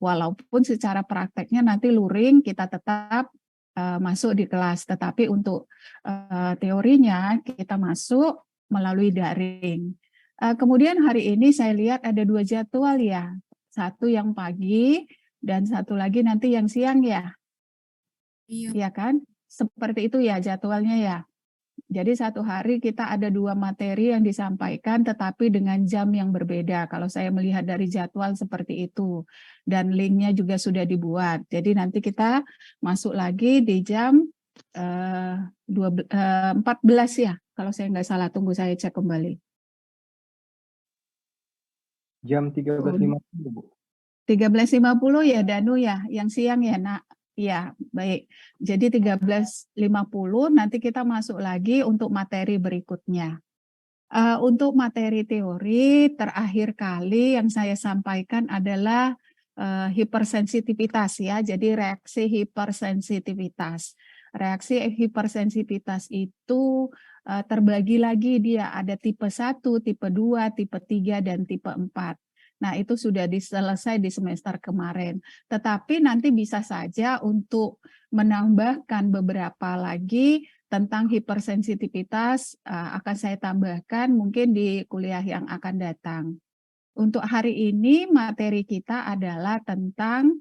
Walaupun secara prakteknya nanti luring kita tetap masuk di kelas, tetapi untuk teorinya kita masuk melalui daring. Kemudian hari ini saya lihat ada 2 jadwal ya, satu yang pagi dan satu lagi nanti yang siang ya. Iya. Iya kan? Seperti itu ya jadwalnya ya. Jadi satu hari kita ada 2 materi yang disampaikan tetapi dengan jam yang berbeda. Kalau saya melihat dari jadwal seperti itu. Dan linknya juga sudah dibuat. Jadi nanti kita masuk lagi di jam 14 ya. Kalau saya nggak salah, tunggu saya cek kembali. Jam 13.50, Bu. 13.50 ya Danu ya, yang siang ya Nak. Ya, baik. Jadi 13.50 nanti kita masuk lagi untuk materi berikutnya. Untuk materi teori terakhir kali yang saya sampaikan adalah hipersensitivitas ya. Jadi reaksi hipersensitivitas. Reaksi hipersensitivitas itu terbagi lagi, dia ada tipe 1, tipe 2, tipe 3, dan tipe 4. Nah, itu sudah selesai di semester kemarin. Tetapi nanti bisa saja untuk menambahkan beberapa lagi tentang hipersensitivitas akan saya tambahkan mungkin di kuliah yang akan datang. Untuk hari ini materi kita adalah tentang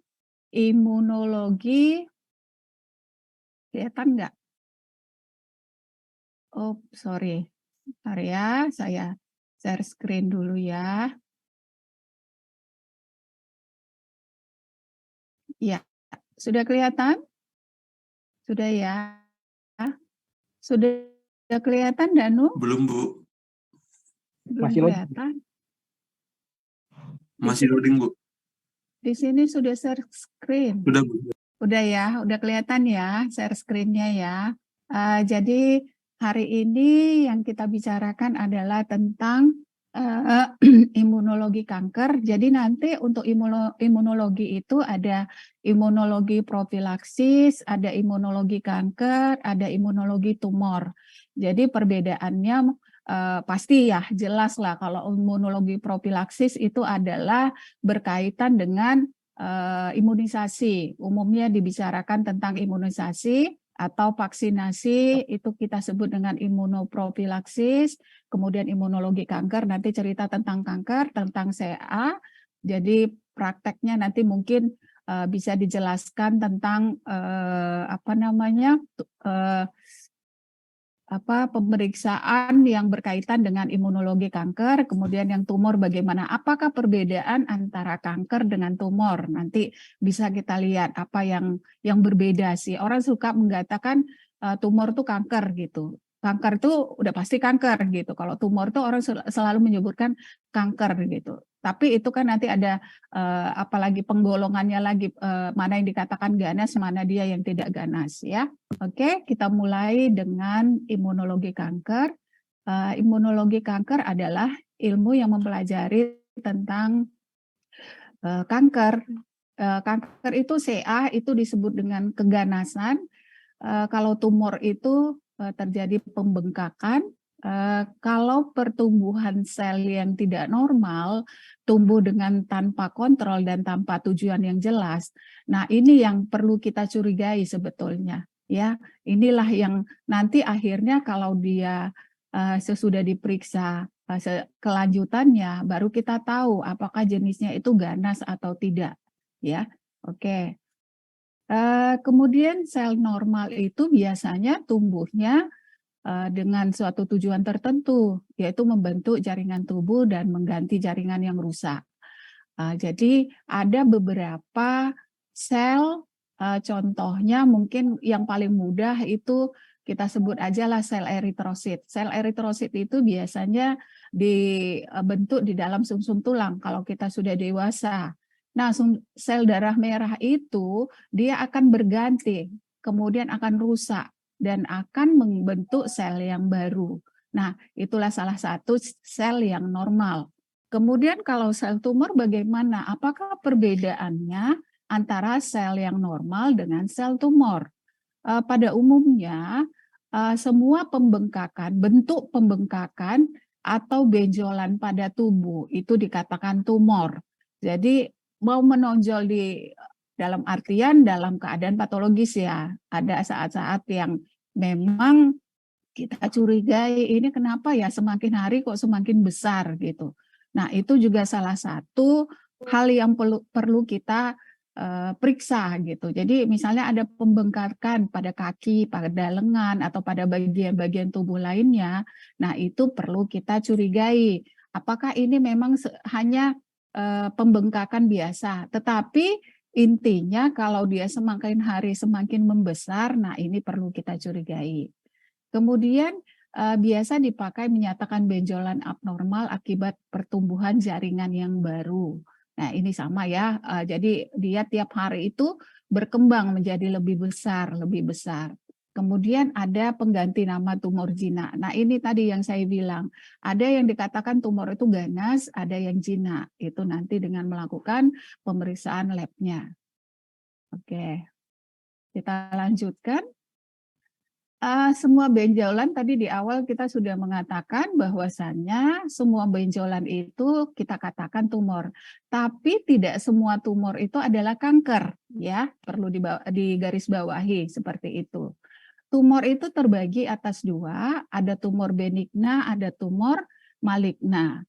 imunologi. Kelihatan nggak? Oh, sorry. Bentar ya, saya share screen dulu ya. Ya, sudah kelihatan? Sudah ya? Sudah kelihatan, Danu? Belum, Bu. Belum Masih loading. kelihatan. Masih loading, Bu. Di sini sudah share screen. Sudah, Bu. Udah ya, udah kelihatan ya share screen-nya ya. Jadi hari ini yang kita bicarakan adalah tentang imunologi kanker. Jadi nanti untuk imunologi itu ada imunologi profilaksis, ada imunologi kanker, ada imunologi tumor. Jadi perbedaannya pasti ya jelas lah kalau imunologi profilaksis itu adalah berkaitan dengan imunisasi. Umumnya dibicarakan tentang imunisasi atau vaksinasi, itu kita sebut dengan imunoprofilaksis. Kemudian imunologi kanker, nanti cerita tentang kanker, tentang CA. Jadi prakteknya nanti mungkin bisa dijelaskan tentang pemeriksaan yang berkaitan dengan imunologi kanker, kemudian yang tumor bagaimana, apakah perbedaan antara kanker dengan tumor, nanti bisa kita lihat apa yang berbeda sih. Orang suka mengatakan tumor itu kanker gitu, kanker itu udah pasti kanker gitu, kalau tumor itu orang selalu menyebutkan kanker gitu. Tapi itu kan nanti ada apalagi penggolongannya lagi, mana yang dikatakan ganas, mana dia yang tidak ganas ya. Oke, kita mulai dengan imunologi kanker. Imunologi kanker adalah ilmu yang mempelajari tentang kanker. Kanker itu CA itu disebut dengan keganasan. Kalau tumor itu terjadi pembengkakan. Kalau pertumbuhan sel yang tidak normal, tumbuh dengan tanpa kontrol dan tanpa tujuan yang jelas. Nah, ini yang perlu kita curigai sebetulnya. Ya, inilah yang nanti akhirnya kalau dia sesudah diperiksa kelanjutannya, baru kita tahu apakah jenisnya itu ganas atau tidak. Ya, oke. Kemudian sel normal itu biasanya tumbuhnya dengan suatu tujuan tertentu, yaitu membentuk jaringan tubuh dan mengganti jaringan yang rusak. Jadi ada beberapa sel, contohnya mungkin yang paling mudah itu kita sebut aja lah sel eritrosit. Sel eritrosit itu biasanya dibentuk di dalam sumsum tulang kalau kita sudah dewasa. Nah, sel darah merah itu dia akan berganti, kemudian akan rusak dan akan membentuk sel yang baru. Nah, itulah salah satu sel yang normal. Kemudian kalau sel tumor bagaimana? Apakah perbedaannya antara sel yang normal dengan sel tumor? Pada umumnya, semua pembengkakan, bentuk pembengkakan atau benjolan pada tubuh itu dikatakan tumor. Jadi mau menonjol dalam artian dalam keadaan patologis ya. Ada saat-saat yang memang kita curigai ini kenapa ya semakin hari kok semakin besar gitu. Nah, itu juga salah satu hal yang perlu kita periksa gitu. Jadi misalnya ada pembengkakan pada kaki, pada lengan, atau pada bagian-bagian tubuh lainnya, nah itu perlu kita curigai. Apakah ini memang hanya pembengkakan biasa, tetapi intinya kalau dia semakin hari semakin membesar, nah ini perlu kita curigai. Kemudian biasa dipakai menyatakan benjolan abnormal akibat pertumbuhan jaringan yang baru. Nah, ini sama ya. Jadi dia tiap hari itu berkembang menjadi lebih besar, lebih besar. Kemudian ada pengganti nama tumor jinak. Nah, ini tadi yang saya bilang. Ada yang dikatakan tumor itu ganas, ada yang jinak. Itu nanti dengan melakukan pemeriksaan lab-nya. Oke. Kita lanjutkan. Semua benjolan tadi di awal kita sudah mengatakan bahwasannya semua benjolan itu kita katakan tumor, tapi tidak semua tumor itu adalah kanker, ya, perlu digarisbawahi seperti itu. Tumor itu terbagi atas dua, ada tumor benigna, ada tumor maligna.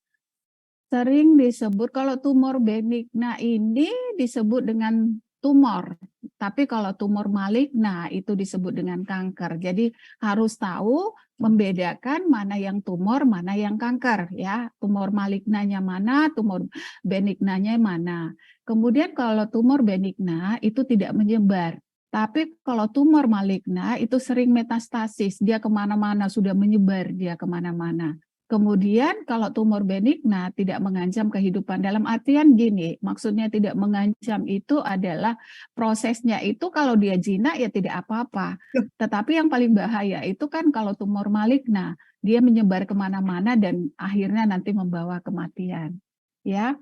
Sering disebut kalau tumor benigna ini disebut dengan tumor, tapi kalau tumor maligna itu disebut dengan kanker. Jadi harus tahu membedakan mana yang tumor, mana yang kanker ya. Tumor malignanya mana, tumor benignanya mana. Kemudian kalau tumor benigna itu tidak menyebar. Tapi kalau tumor maligna itu sering metastasis, dia kemana-mana, sudah menyebar dia kemana-mana. Kemudian kalau tumor benigna tidak mengancam kehidupan, dalam artian gini, maksudnya tidak mengancam itu adalah prosesnya itu kalau dia jinak ya tidak apa-apa. Tetapi yang paling bahaya itu kan kalau tumor maligna, dia menyebar kemana-mana dan akhirnya nanti membawa kematian. Ya.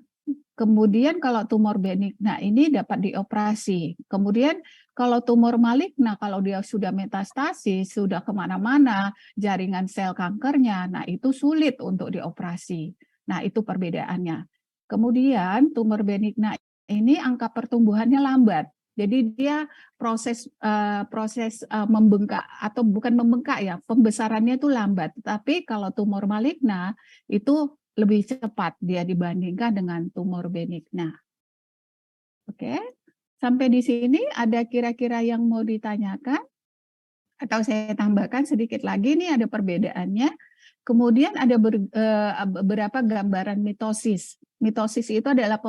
Kemudian kalau tumor benigna ini dapat dioperasi. Kemudian kalau tumor maligna, kalau dia sudah metastasis, sudah kemana-mana, jaringan sel kankernya, nah itu sulit untuk dioperasi. Nah itu perbedaannya. Kemudian tumor benigna ini angka pertumbuhannya lambat. Jadi dia proses membengkak atau bukan membengkak ya, pembesarannya itu lambat. Tapi kalau tumor maligna itu lebih cepat dia dibandingkan dengan tumor benigna. Oke, sampai di sini ada kira-kira yang mau ditanyakan? Atau saya tambahkan sedikit lagi nih ada perbedaannya. Kemudian ada beberapa gambaran mitosis. Mitosis itu adalah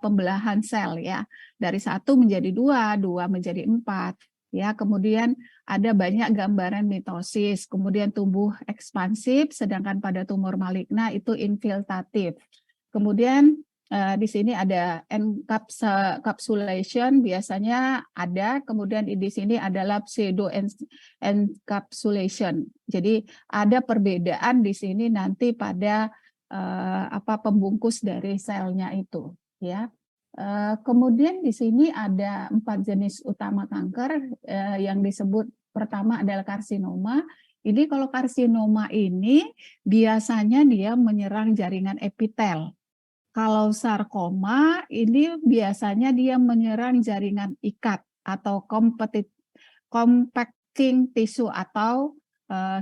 pembelahan sel ya, dari 1 menjadi 2, 2 menjadi 4. Ya, kemudian ada banyak gambaran mitosis, kemudian tumbuh ekspansif, sedangkan pada tumor maligna itu infiltratif. Kemudian di sini ada encapsulation biasanya ada, kemudian di sini adalah pseudo encapsulation. Jadi ada perbedaan di sini nanti pada pembungkus dari selnya itu, ya. Kemudian di sini ada 4 jenis utama kanker yang disebut pertama adalah karsinoma. Ini kalau karsinoma ini biasanya dia menyerang jaringan epitel. Kalau sarkoma ini biasanya dia menyerang jaringan ikat atau compacting tissue atau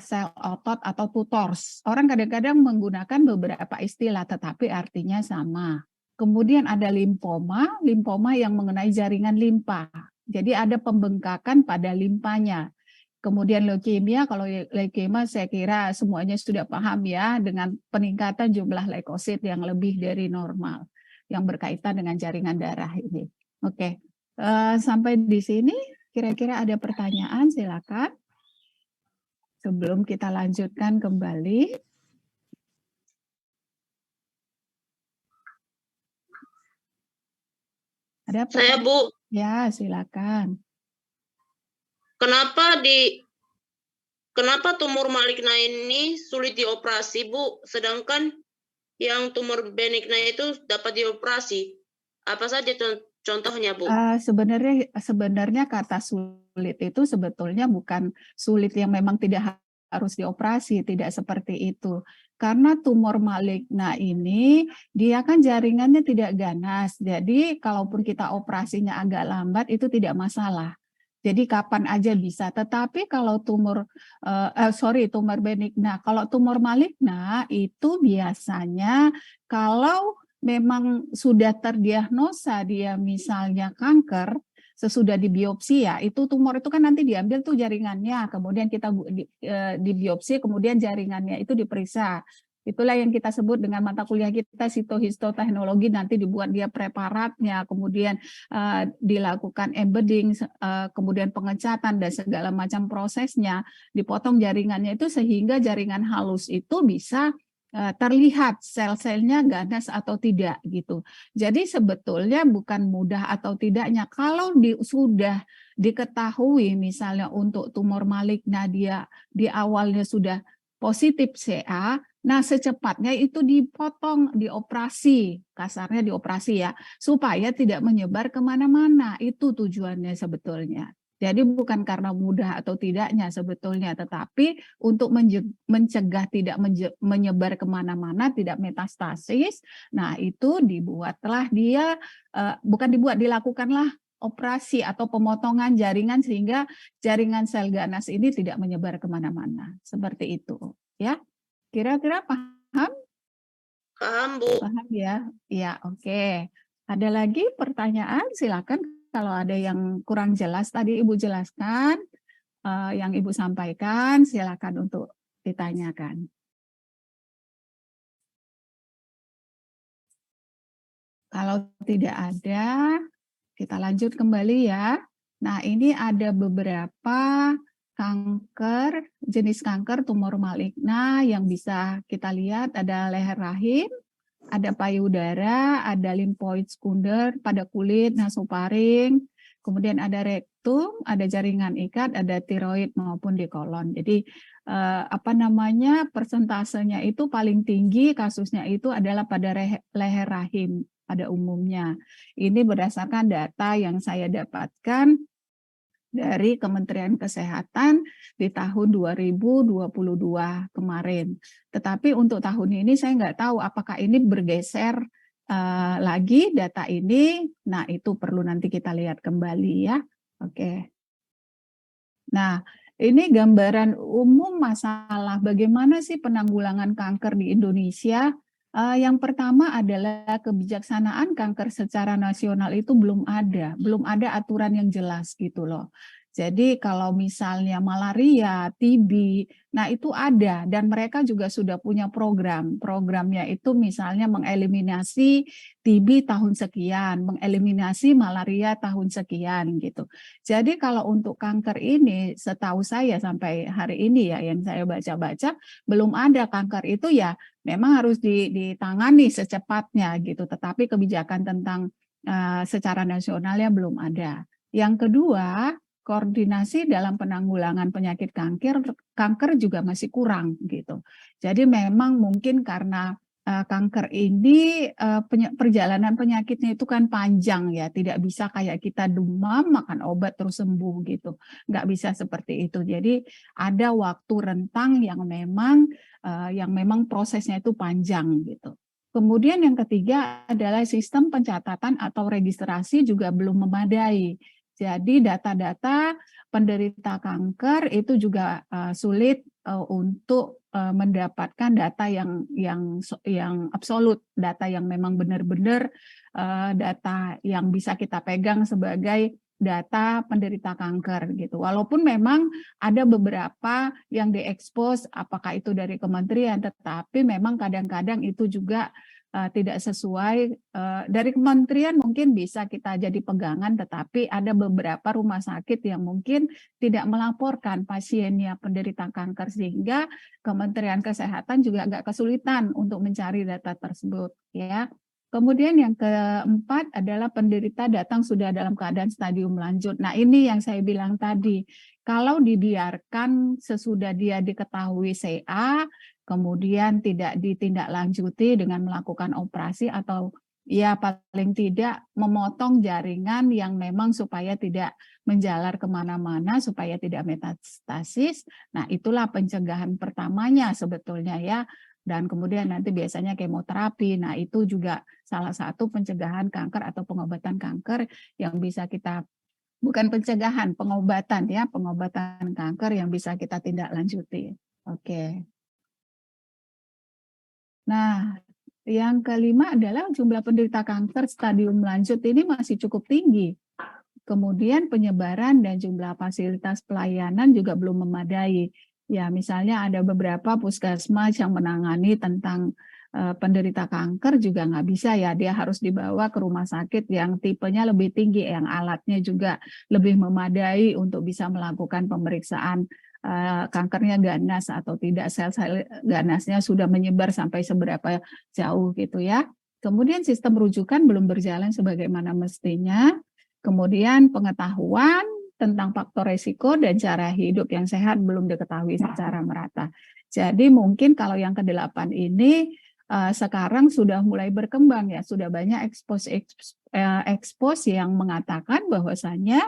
sel otot atau tutors. Orang kadang-kadang menggunakan beberapa istilah tetapi artinya sama. Kemudian ada limfoma, limfoma yang mengenai jaringan limpa. Jadi ada pembengkakan pada limpanya. Kemudian leukemia, kalau leukemia saya kira semuanya sudah paham ya, dengan peningkatan jumlah leukosit yang lebih dari normal, yang berkaitan dengan jaringan darah ini. Oke, sampai di sini kira-kira ada pertanyaan, silakan. Sebelum kita lanjutkan kembali. Ada Saya, Bu. Ya, silakan. Kenapa tumor maligna ini sulit dioperasi, Bu? Sedangkan yang tumor benigna itu dapat dioperasi. Apa saja contohnya, Bu? Sebenarnya kata sulit itu sebetulnya bukan sulit yang memang tidak harus dioperasi, tidak seperti itu. Karena tumor maligna ini dia kan jaringannya tidak ganas. Jadi kalaupun kita operasinya agak lambat itu tidak masalah. Jadi kapan aja bisa. Tetapi kalau tumor benigna, kalau tumor maligna itu biasanya kalau memang sudah terdiagnosa dia misalnya kanker, sesudah dibiopsi ya, itu tumor itu kan nanti diambil tuh jaringannya, kemudian kita dibiopsi, kemudian jaringannya itu diperiksa. Itulah yang kita sebut dengan mata kuliah kita sitohistoteknologi, nanti dibuat dia preparatnya, kemudian dilakukan embedding, kemudian pengecatan dan segala macam prosesnya, dipotong jaringannya itu sehingga jaringan halus itu bisa terlihat sel-selnya ganas atau tidak gitu. Jadi sebetulnya bukan mudah atau tidaknya. Kalau sudah diketahui misalnya untuk tumor maligna dia di awalnya sudah positif CA, nah secepatnya itu dipotong, dioperasi, kasarnya dioperasi ya, supaya tidak menyebar kemana-mana. Itu tujuannya sebetulnya. Jadi bukan karena mudah atau tidaknya sebetulnya, tetapi untuk mencegah tidak menyebar kemana-mana, tidak metastasis, nah itu dibuatlah dia, dilakukanlah operasi atau pemotongan jaringan sehingga jaringan sel ganas ini tidak menyebar kemana-mana. Seperti itu. Ya, kira-kira paham? Paham, Bu. Paham ya? Ya, oke. Ada lagi pertanyaan? Silakan. Kalau ada yang kurang jelas tadi Ibu jelaskan, yang Ibu sampaikan, silakan untuk ditanyakan. Kalau tidak ada, kita lanjut kembali ya. Nah, ini ada beberapa kanker, jenis kanker tumor maligna yang bisa kita lihat, ada leher rahim, ada payudara, ada limfoid sekunder pada kulit, nasofaring, kemudian ada rektum, ada jaringan ikat, ada tiroid maupun di kolon. Jadi persentasenya itu paling tinggi kasusnya itu adalah pada leher rahim pada umumnya. Ini berdasarkan data yang saya dapatkan dari Kementerian Kesehatan di tahun 2022 kemarin. Tetapi untuk tahun ini saya nggak tahu apakah ini bergeser lagi data ini. Nah, itu perlu nanti kita lihat kembali ya. Oke. Nah, ini gambaran umum masalah bagaimana sih penanggulangan kanker di Indonesia. Yang pertama adalah kebijaksanaan kanker secara nasional itu belum ada aturan yang jelas gitu loh. Jadi kalau misalnya malaria, TB, nah itu ada dan mereka juga sudah punya program. Programnya itu misalnya mengeliminasi TB tahun sekian, mengeliminasi malaria tahun sekian gitu. Jadi kalau untuk kanker ini setahu saya sampai hari ini ya yang saya baca-baca belum ada. Kanker itu ya memang harus ditangani secepatnya gitu, tetapi kebijakan tentang secara nasionalnya belum ada. Yang kedua, koordinasi dalam penanggulangan penyakit kanker juga masih kurang gitu. Jadi memang mungkin karena kanker ini perjalanan penyakitnya itu kan panjang ya, tidak bisa kayak kita demam makan obat terus sembuh gitu, nggak bisa seperti itu. Jadi ada waktu rentang yang memang prosesnya itu panjang gitu. Kemudian yang ketiga adalah sistem pencatatan atau registrasi juga belum memadai. Jadi data-data penderita kanker itu juga sulit untuk mendapatkan data yang absolut, data yang memang benar-benar data yang bisa kita pegang sebagai data penderita kanker gitu. Walaupun memang ada beberapa yang diekspos, apakah itu dari kementerian, tetapi memang kadang-kadang itu juga tidak sesuai. Dari kementerian mungkin bisa kita jadi pegangan, tetapi ada beberapa rumah sakit yang mungkin tidak melaporkan pasiennya penderita kanker, sehingga Kementerian Kesehatan juga agak kesulitan untuk mencari data tersebut ya. Kemudian yang keempat adalah penderita datang sudah dalam keadaan stadium lanjut. Nah, ini yang saya bilang tadi, kalau dibiarkan sesudah dia diketahui CA, kemudian tidak ditindaklanjuti dengan melakukan operasi atau ya paling tidak memotong jaringan yang memang supaya tidak menjalar kemana-mana, supaya tidak metastasis. Nah, itulah pencegahan pertamanya sebetulnya ya. dan kemudian nanti biasanya kemoterapi. Nah, itu juga salah satu pencegahan kanker atau pengobatan kanker yang bisa kita, bukan pencegahan, pengobatan ya, pengobatan kanker yang bisa kita tindak lanjuti. Oke. Nah, yang kelima adalah jumlah penderita kanker stadium lanjut ini masih cukup tinggi. Kemudian penyebaran dan jumlah fasilitas pelayanan juga belum memadai. Ya, misalnya ada beberapa puskesmas yang menangani tentang penderita kanker juga nggak bisa ya, dia harus dibawa ke rumah sakit yang tipenya lebih tinggi, yang alatnya juga lebih memadai untuk bisa melakukan pemeriksaan kankernya ganas atau tidak, sel-sel ganasnya sudah menyebar sampai seberapa jauh gitu ya. Kemudian sistem rujukan belum berjalan sebagaimana mestinya. Kemudian pengetahuan tentang faktor resiko dan cara hidup yang sehat belum diketahui secara merata. Jadi mungkin kalau yang ke-8 ini sekarang sudah mulai berkembang ya, sudah banyak ekspos yang mengatakan bahwasannya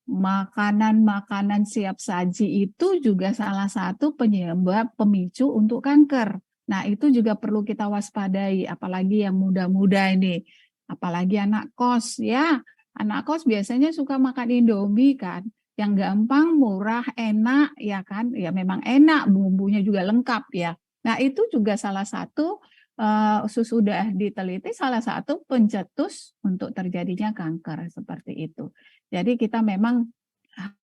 makanan-makanan siap saji itu juga salah satu penyebab pemicu untuk kanker. Nah, itu juga perlu kita waspadai, apalagi yang muda-muda ini. Apalagi anak kos ya, anak kos biasanya suka makan Indomie kan, yang gampang, murah, enak ya kan, ya memang enak, bumbunya juga lengkap ya. Nah itu juga salah satu sudah diteliti salah satu pencetus untuk terjadinya kanker seperti itu. Jadi kita memang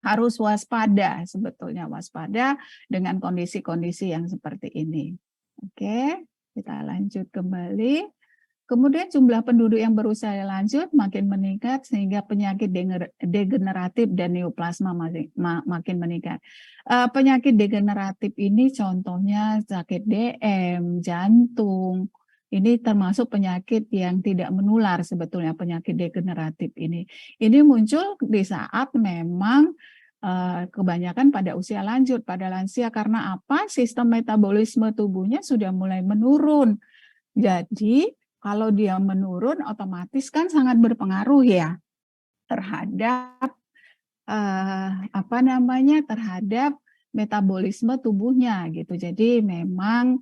harus waspada, sebetulnya waspada dengan kondisi-kondisi yang seperti ini. Oke, kita lanjut kembali. Kemudian jumlah penduduk yang berusia lanjut makin meningkat sehingga penyakit degeneratif dan neoplasma makin meningkat. Penyakit degeneratif ini contohnya sakit DM, jantung. Ini termasuk penyakit yang tidak menular sebetulnya, penyakit degeneratif ini. Ini muncul di saat memang kebanyakan pada usia lanjut, pada lansia, karena apa? Sistem metabolisme tubuhnya sudah mulai menurun. Jadi kalau dia menurun, otomatis kan sangat berpengaruh ya terhadap terhadap metabolisme tubuhnya gitu. Jadi memang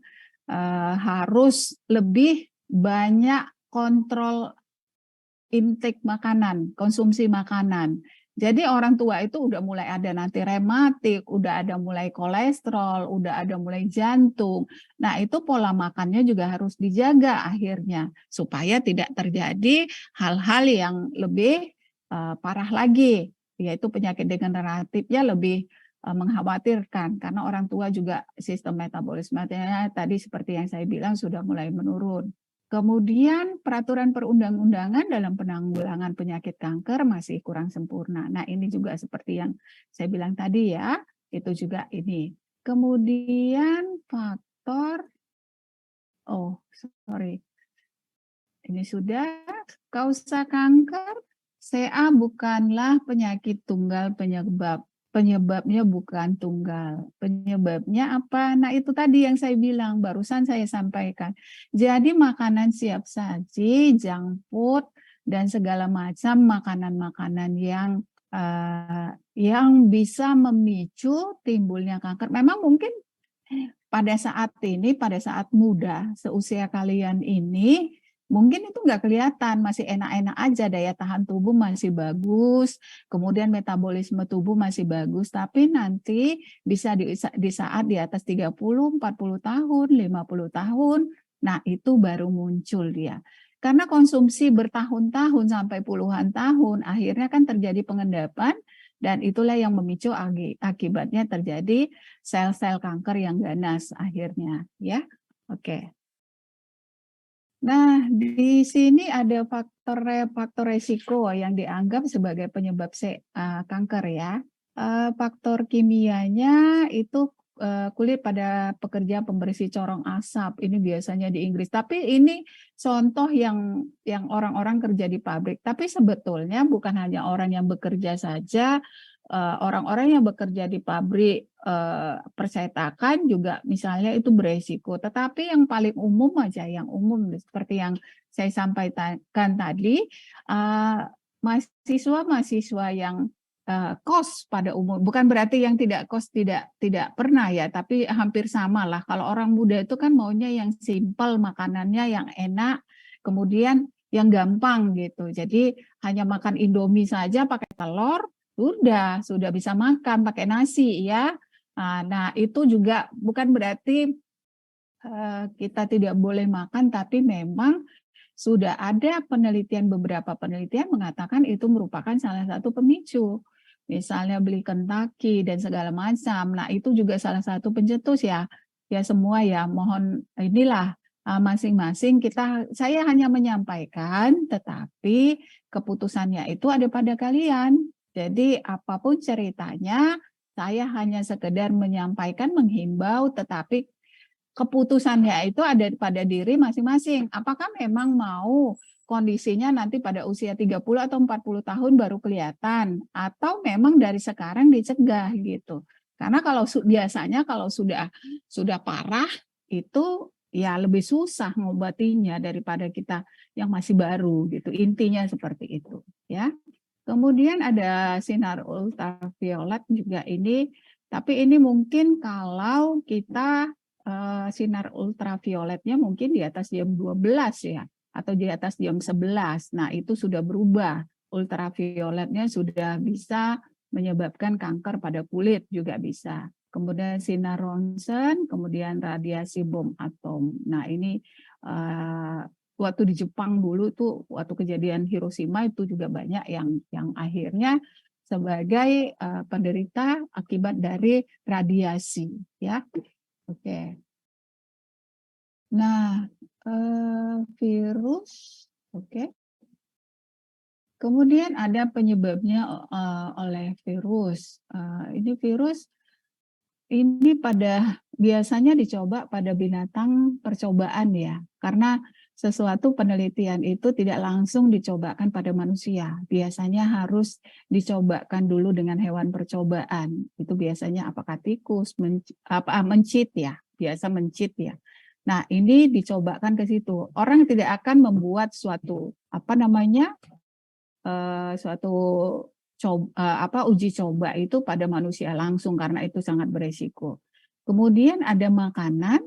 harus lebih banyak kontrol intake makanan, konsumsi makanan. Jadi orang tua itu udah mulai ada nanti rematik, udah ada mulai kolesterol, udah ada mulai jantung. Nah itu pola makannya juga harus dijaga akhirnya, supaya tidak terjadi hal-hal yang lebih parah lagi, yaitu penyakit degeneratifnya lebih mengkhawatirkan, karena orang tua juga sistem metabolismenya tadi seperti yang saya bilang sudah mulai menurun. Kemudian peraturan perundang-undangan dalam penanggulangan penyakit kanker masih kurang sempurna. Nah ini juga seperti yang saya bilang tadi ya, itu juga ini. Kemudian faktor, ini sudah, kausa kanker, CA bukanlah penyakit tunggal penyebab. Penyebabnya bukan tunggal. Penyebabnya apa? Nah itu tadi yang saya bilang, barusan saya sampaikan. Jadi makanan siap saji, junk food, dan segala macam makanan-makanan yang bisa memicu timbulnya kanker. Memang mungkin pada saat ini, pada saat muda, seusia kalian ini, mungkin itu nggak kelihatan, masih enak-enak aja, daya tahan tubuh masih bagus, kemudian metabolisme tubuh masih bagus, tapi nanti bisa di saat di atas 30, 40 tahun, 50 tahun, nah itu baru muncul dia. Karena konsumsi bertahun-tahun sampai puluhan tahun, akhirnya kan terjadi pengendapan, dan itulah yang memicu akibatnya terjadi sel-sel kanker yang ganas akhirnya, ya. Oke. Nah, di sini ada faktor resiko yang dianggap sebagai penyebab kanker ya. Faktor kimianya itu kulit pada pekerja pembersih corong asap, ini biasanya di Inggris. Tapi ini contoh yang orang-orang kerja di pabrik. Tapi sebetulnya bukan hanya orang yang bekerja saja, orang-orang yang bekerja di pabrik percetakan juga misalnya itu beresiko. Tetapi yang paling umum aja, yang umum seperti yang saya sampaikan tadi, mahasiswa-mahasiswa yang kos pada umum, bukan berarti yang tidak kos tidak pernah ya, tapi hampir sama lah. Kalau orang muda itu kan maunya yang simple makanannya, yang enak, kemudian yang gampang gitu. Jadi hanya makan Indomie saja pakai telur, sudah bisa makan pakai nasi ya. Nah itu juga bukan berarti kita tidak boleh makan, tapi memang sudah ada beberapa penelitian mengatakan itu merupakan salah satu pemicu. Misalnya beli Kentucky dan segala macam. Nah, itu juga salah satu pencetus ya. Ya semua ya, mohon inilah masing-masing saya hanya menyampaikan, tetapi keputusannya itu ada pada kalian. Jadi apapun ceritanya, saya hanya sekedar menyampaikan, menghimbau, tetapi keputusannya itu ada pada diri masing-masing. Apakah memang mau kondisinya nanti pada usia 30 atau 40 tahun baru kelihatan, atau memang dari sekarang dicegah gitu. Karena biasanya kalau sudah parah itu ya lebih susah ngobatinya daripada kita yang masih baru gitu. Intinya seperti itu ya. Kemudian ada sinar ultraviolet juga ini, tapi ini mungkin kalau kita sinar ultravioletnya mungkin di atas jam 12 ya, atau di atas jam 11. Nah, itu sudah berubah. Ultravioletnya sudah bisa menyebabkan kanker pada kulit juga bisa. Kemudian sinar ronsen, kemudian radiasi bom atom. Nah, ini waktu di Jepang dulu tuh, waktu kejadian Hiroshima itu juga banyak yang akhirnya sebagai penderita akibat dari radiasi ya. Oke. Nah, virus, oke. Kemudian ada penyebabnya oleh virus. Ini virus ini biasanya dicoba pada binatang percobaan ya, karena sesuatu penelitian itu tidak langsung dicobakan pada manusia. Biasanya harus dicobakan dulu dengan hewan percobaan. Itu biasanya apakah tikus, mencit ya, biasa mencit ya. Nah, ini dicobakan ke situ. Orang tidak akan membuat suatu uji coba itu pada manusia langsung karena itu sangat beresiko. Kemudian ada makanan.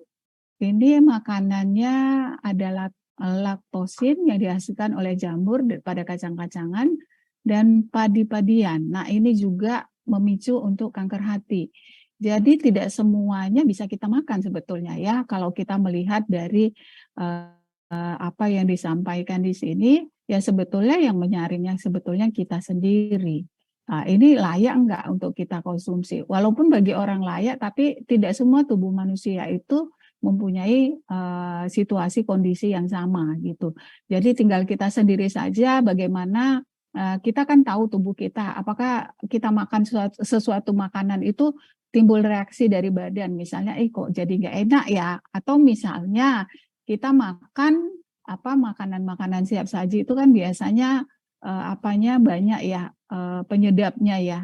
Ini makanannya adalah laktosin yang dihasilkan oleh jamur pada kacang-kacangan dan padi-padian. Nah, ini juga memicu untuk kanker hati. Jadi tidak semuanya bisa kita makan sebetulnya ya. Kalau kita melihat dari apa yang disampaikan di sini, ya sebetulnya yang menyaringnya sebetulnya kita sendiri. Nah, ini layak enggak untuk kita konsumsi? Walaupun bagi orang layak, tapi tidak semua tubuh manusia itu mempunyai situasi kondisi yang sama gitu. Jadi tinggal kita sendiri saja bagaimana kita kan tahu tubuh kita, apakah kita makan sesuatu makanan itu timbul reaksi dari badan, misalnya kok jadi nggak enak ya, atau misalnya kita makan makanan-makanan siap saji itu kan biasanya banyak ya penyedapnya ya,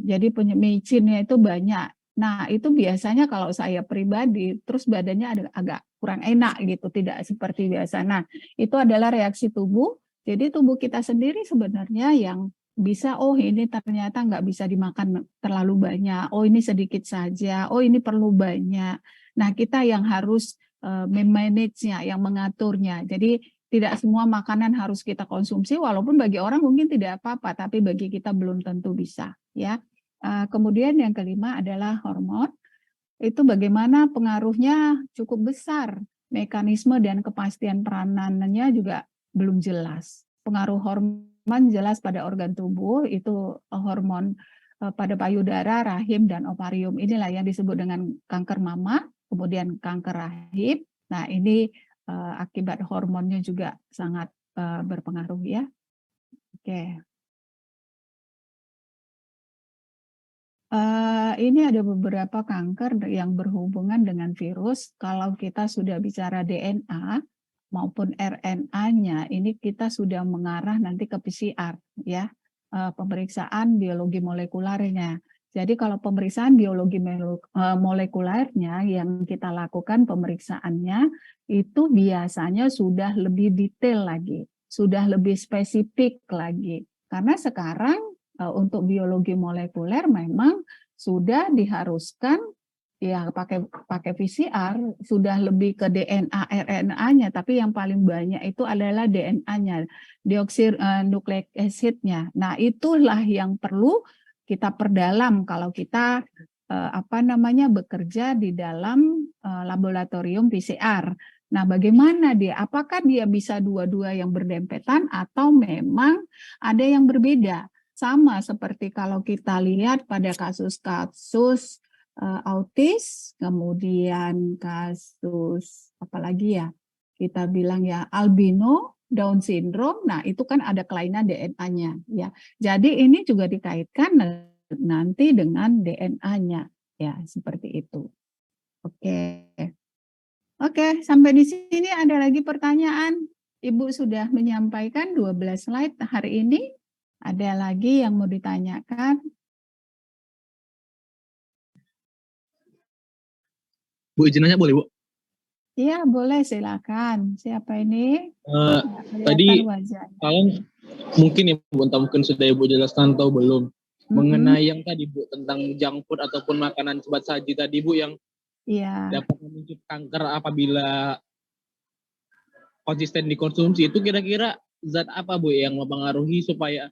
jadi micinnya itu banyak. Nah itu biasanya kalau saya pribadi terus badannya agak kurang enak gitu, tidak seperti biasa. Nah itu adalah reaksi tubuh. Jadi tubuh kita sendiri sebenarnya yang bisa, ini ternyata nggak bisa dimakan terlalu banyak, ini sedikit saja, ini perlu banyak. Nah kita yang harus memanage-nya, yang mengaturnya. Jadi tidak semua makanan harus kita konsumsi, walaupun bagi orang mungkin tidak apa-apa, tapi bagi kita belum tentu bisa. Ya. Kemudian yang kelima adalah hormon. Itu bagaimana pengaruhnya cukup besar. Mekanisme dan kepastian peranannya juga belum jelas. Pengaruh hormon jelas pada organ tubuh, itu hormon pada payudara, rahim, dan ovarium. Inilah yang disebut dengan kanker mama, kemudian kanker rahim. Nah ini akibat hormonnya juga sangat berpengaruh ya. Oke. Ini ada beberapa kanker yang berhubungan dengan virus. Kalau kita sudah bicara DNA maupun RNA-nya, ini kita sudah mengarah nanti ke PCR ya, pemeriksaan biologi molekulernya. Jadi kalau pemeriksaan biologi molekulernya yang kita lakukan pemeriksaannya itu biasanya sudah lebih detail lagi, sudah lebih spesifik lagi. Karena sekarang untuk biologi molekuler memang sudah diharuskan ya pakai PCR, sudah lebih ke DNA RNA-nya, tapi yang paling banyak itu adalah DNA-nya, deoksiribonucleic acid-nya. Nah, itulah yang perlu kita perdalam kalau kita bekerja di dalam laboratorium PCR. Nah, bagaimana dia? Apakah dia bisa dua-dua yang berdempetan atau memang ada yang berbeda? Sama seperti kalau kita lihat pada kasus-kasus autis, kemudian kasus apalagi ya, kita bilang ya albino, Down syndrome. Nah, itu kan ada kelainan DNA-nya ya. Jadi ini juga dikaitkan nanti dengan DNA-nya ya, seperti itu. Oke. Oke, sampai di sini ada lagi pertanyaan. Ibu sudah menyampaikan 12 slide hari ini. Ada lagi yang mau ditanyakan? Bu, izin nanya boleh, Bu? Iya, boleh, silakan. Siapa ini? Tadi wajahnya. kalian mungkin ya, Bu, entah mungkin sudah Ibu jelaskan atau belum, mengenai yang tadi, Bu, tentang junk food ataupun makanan cepat saji tadi, Bu, yang dapat memicu kanker apabila konsisten dikonsumsi. Itu kira-kira zat apa, Bu, yang mempengaruhi supaya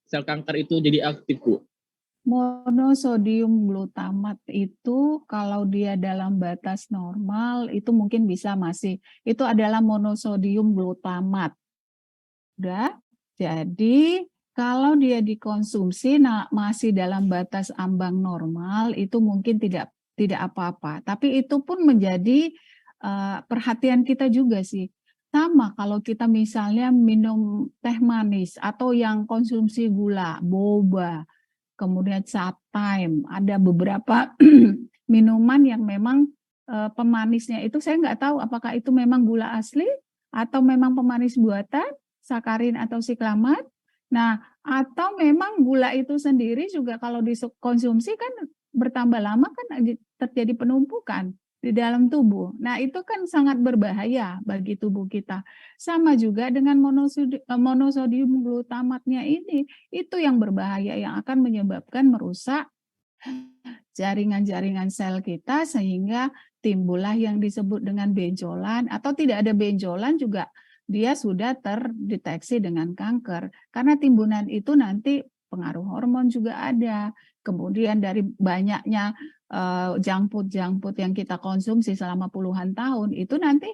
sel kanker itu jadi aktif, Bu? Monosodium glutamat itu kalau dia dalam batas normal itu mungkin bisa masih, itu adalah monosodium glutamat. Udah, jadi kalau dia dikonsumsi masih dalam batas ambang normal itu mungkin tidak apa-apa. Tapi itu pun menjadi perhatian kita juga sih. Sama kalau kita misalnya minum teh manis atau yang konsumsi gula, boba, kemudian saat time, ada beberapa minuman yang memang pemanisnya itu saya nggak tahu apakah itu memang gula asli atau memang pemanis buatan, sakarin atau siklamat. Nah, atau memang gula itu sendiri juga kalau dikonsumsi kan bertambah lama kan terjadi penumpukan di dalam tubuh. Nah, itu kan sangat berbahaya bagi tubuh kita. Sama juga dengan monosodium glutamatnya ini, itu yang berbahaya, yang akan menyebabkan merusak jaringan-jaringan sel kita sehingga timbullah yang disebut dengan benjolan, atau tidak ada benjolan juga dia sudah terdeteksi dengan kanker. Karena timbunan itu nanti pengaruh hormon juga ada. Kemudian dari banyaknya junk food yang kita konsumsi selama puluhan tahun itu nanti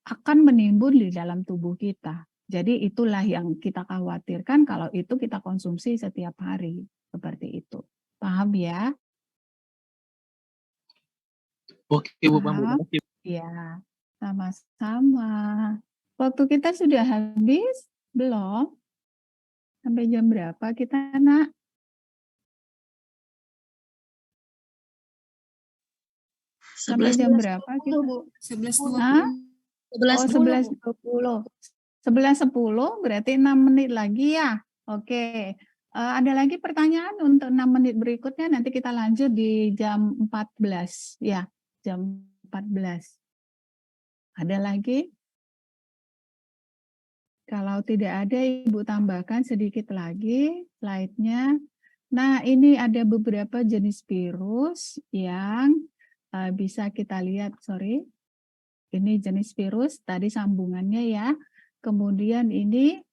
akan menimbun di dalam tubuh kita. Jadi itulah yang kita khawatirkan kalau itu kita konsumsi setiap hari seperti itu. Paham ya? Oke, Bu, paham. Ya, sama-sama. Waktu kita sudah habis belum? Sampai jam berapa kita, Nak? Sampai jam berapa kita? 11.20. 11.10 berarti 6 menit lagi ya. Oke. Ada lagi pertanyaan untuk 6 menit berikutnya, nanti kita lanjut di jam 14 ya, jam 14. Ada lagi? Kalau tidak ada, Ibu tambahkan sedikit lagi slide-nya. Nah, ini ada beberapa jenis virus yang bisa kita lihat, ini jenis virus, tadi sambungannya ya. Kemudian ini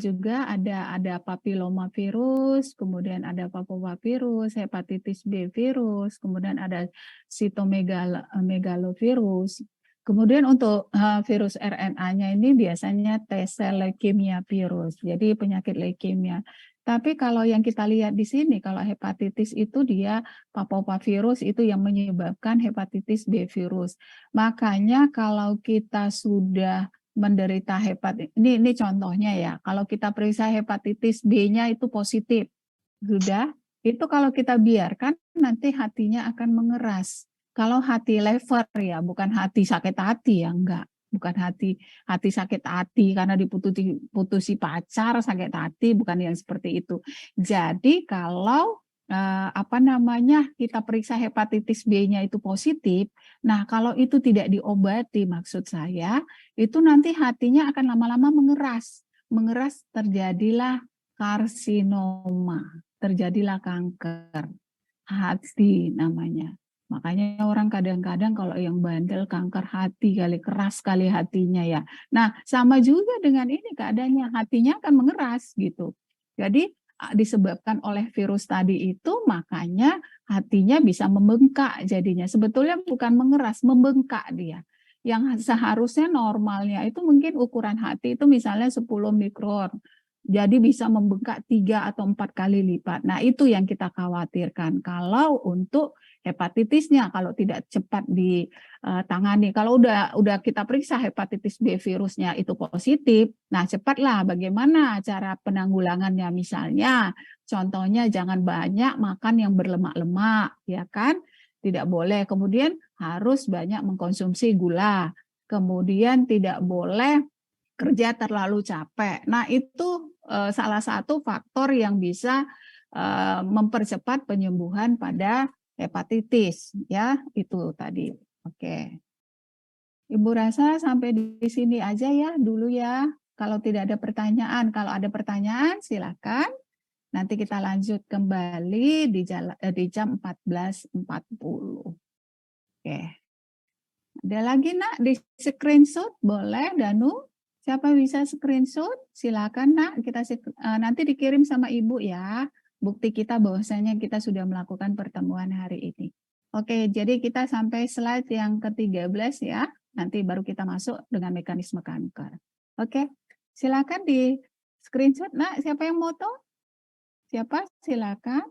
juga ada papilomavirus, kemudian ada papovavirus, hepatitis B virus, kemudian ada sitomegalovirus. Kemudian untuk virus RNA-nya ini biasanya T-cell leukemia virus, jadi penyakit leukemia. Tapi kalau yang kita lihat di sini, kalau hepatitis itu dia papovavirus itu yang menyebabkan hepatitis B virus. Makanya kalau kita sudah menderita hepatitis, ini contohnya ya, kalau kita periksa hepatitis B-nya itu positif, sudah, itu kalau kita biarkan nanti hatinya akan mengeras. Kalau hati lever ya, bukan hati sakit hati ya, enggak. Bukan hati sakit hati karena diputusi pacar sakit hati, bukan yang seperti itu. Jadi kalau kita periksa hepatitis B-nya itu positif, nah kalau itu tidak diobati, maksud saya, itu nanti hatinya akan lama-lama mengeras terjadilah karsinoma, terjadilah kanker hati namanya. Makanya orang kadang-kadang kalau yang bandel kanker hati kali, keras kali hatinya ya. Nah, sama juga dengan ini keadaannya, hatinya akan mengeras gitu. Jadi disebabkan oleh virus tadi itu, makanya hatinya bisa membengkak jadinya. Sebetulnya bukan mengeras, membengkak dia. Yang seharusnya normalnya itu mungkin ukuran hati itu misalnya 10 mikron. Jadi bisa membengkak 3 atau 4 kali lipat. Nah, itu yang kita khawatirkan. Kalau untuk hepatitisnya, kalau tidak cepat ditangani, kalau udah kita periksa hepatitis B virusnya itu positif, nah cepatlah bagaimana cara penanggulangannya. Misalnya, contohnya jangan banyak makan yang berlemak-lemak, ya kan? Tidak boleh. Kemudian harus banyak mengkonsumsi gula. Kemudian tidak boleh kerja terlalu capek. Nah, itu salah satu faktor yang bisa mempercepat penyembuhan pada hepatitis, ya, itu tadi. Oke. Ibu rasa sampai di sini aja ya dulu ya. Kalau tidak ada pertanyaan, kalau ada pertanyaan silakan. Nanti kita lanjut kembali di jam 14.40. Oke. Ada lagi nak di screenshot boleh Danu? Siapa bisa screenshot? Silakan nak, kita nanti dikirim sama ibu ya. Bukti kita bahwasanya kita sudah melakukan pertemuan hari ini. Oke, jadi kita sampai slide yang ke-13 ya. Nanti baru kita masuk dengan mekanisme kanker. Oke, silakan di screenshot nak. Siapa yang moto? Siapa? Silakan.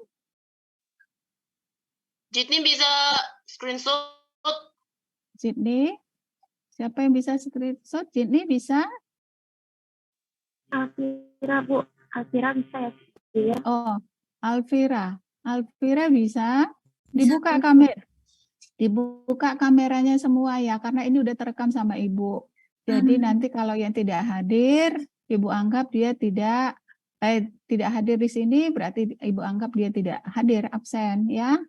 Jitni bisa screenshot. Jitni. Siapa yang bisa screenshot? Jitni bisa? Alvira, Bu. Alvira bisa ya? Oh, Alvira. Alvira bisa? Dibuka kamera. Dibuka kameranya semua ya, karena ini udah terekam sama Ibu. Jadi nanti kalau yang tidak hadir, Ibu anggap dia tidak hadir di sini, berarti Ibu anggap dia tidak hadir, absen ya.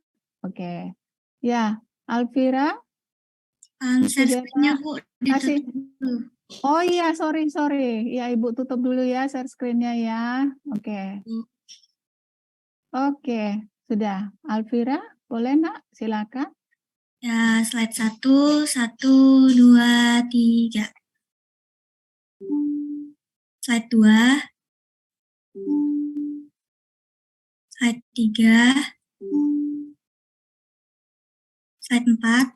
Oke. Ya, Alvira. Share-nya Bu, Kasih. ditutup. Oh iya, sorry. Ya, Ibu tutup dulu ya share screen-nya ya. Oke. Oke, sudah. Alvira, boleh nak? Silakan. Ya, slide 1, 1, 2, 3. Slide 2. Slide 3. Slide 4.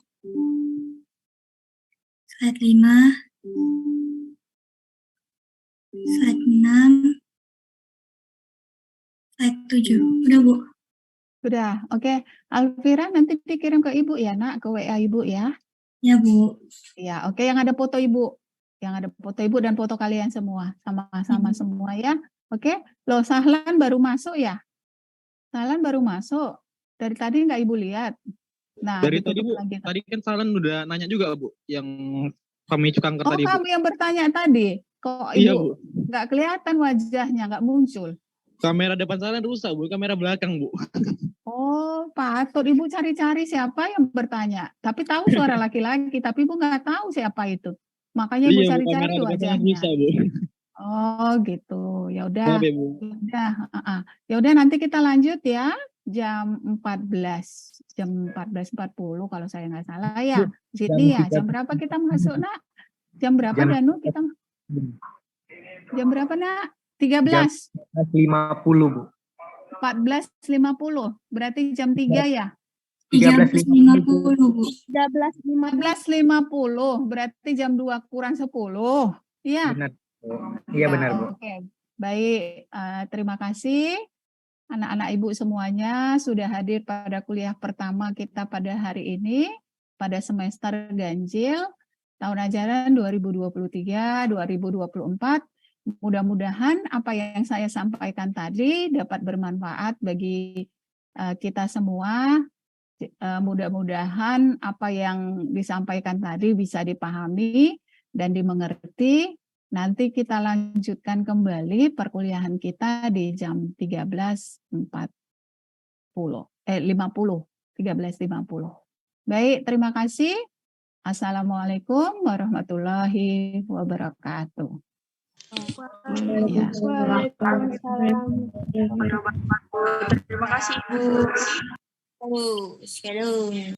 Slide 5. Slide 6. Slide 7. Udah, Bu? Sudah, oke. Alvira nanti dikirim ke Ibu ya nak, ke WA Ibu ya. Ya, Bu. Ya, oke, yang ada foto Ibu. Yang ada foto Ibu dan foto kalian semua. Sama-sama semua ya. Oke, loh Sahlan baru masuk ya? Sahlan baru masuk. Dari tadi nggak Ibu lihat? Nah, Dari tadi Bu, tadi kan Sahlan udah nanya juga Bu, yang pemicu kanker tadi Bu. Oh, kamu yang bertanya tadi. Kok Iya, Ibu Bu. nggak kelihatan wajahnya, nggak muncul? Kamera depan Sahlan rusak Bu, kamera belakang Bu. Oh, patut Ibu cari-cari siapa yang bertanya. Tapi tahu suara laki-laki, tapi Ibu nggak tahu siapa itu. Makanya Ibu Iya, Bu, cari-cari kamera depan wajahnya. rusak Bu. Oh, gitu. Ya udah. Maaf ya, Bu. Ya udah nanti kita lanjut ya jam 14. Jam 14.40 kalau saya nggak salah ya. Sydney ya. Jam berapa kita masuk, Nak? Jam berapa Danu kita? Jam berapa, Nak? 13. 50, Bu. 14.50. Berarti jam 3 ya? 13.50, Bu. 13.50. Berarti jam 2 kurang 10. Iya. Benar, Bu. Iya benar, Bu. Oke. Baik, terima kasih anak-anak Ibu semuanya sudah hadir pada kuliah pertama kita pada hari ini, pada semester ganjil tahun ajaran 2023-2024. Mudah-mudahan apa yang saya sampaikan tadi dapat bermanfaat bagi kita semua. Mudah-mudahan apa yang disampaikan tadi bisa dipahami dan dimengerti. Nanti kita lanjutkan kembali perkuliahan kita di jam 13.50. 13.50. Baik, terima kasih. Assalamualaikum warahmatullahi wabarakatuh. Ya. Waalaikumsalam. Terima kasih, Bu. Shalom.